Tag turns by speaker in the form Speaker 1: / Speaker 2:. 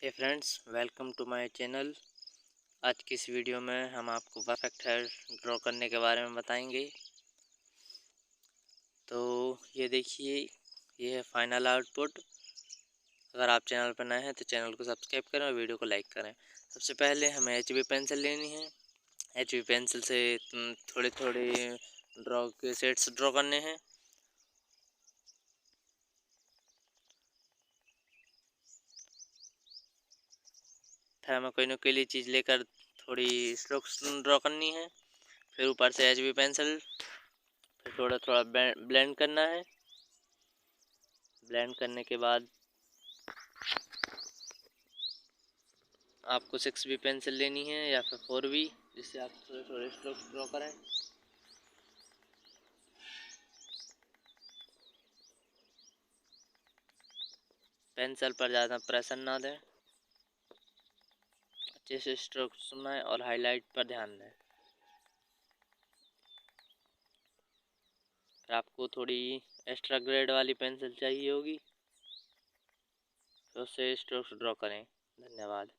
Speaker 1: Hey friends, welcome to my channel. आज की इस वीडियो में हम आपको परफेक्ट हेयर ड्रॉ करने के बारे में बताएंगे। तो ये देखिए, ये है फाइनल आउटपुट। अगर आप चैनल पर नए हैं तो चैनल को सब्सक्राइब करें और वीडियो को लाइक करें। सबसे पहले हमें HB पेंसिल लेनी है। HB पेंसिल से थोड़े थोड़े ड्रॉ के सेट्स ड्रॉ करने हैं। फिर हमें कोई नुकीली चीज़ लेकर थोड़ी स्ट्रोक्स ड्रॉ करनी है। फिर ऊपर से HB पेंसिल, फिर थोड़ा थोड़ा ब्लेंड करना है। ब्लेंड करने के बाद आपको 6B पेंसिल लेनी है या फिर 4B, जिससे आप थोड़े थोड़े स्ट्रोक्स ड्रॉ करें। पेंसिल पर ज़्यादा प्रेशर ना दें, अच्छे से स्ट्रोक्स में और हाईलाइट पर ध्यान दें। फिर आपको थोड़ी एक्स्ट्रा ग्रेड वाली पेंसिल चाहिए होगी, तो उससे स्ट्रोक्स ड्रॉ करें। धन्यवाद।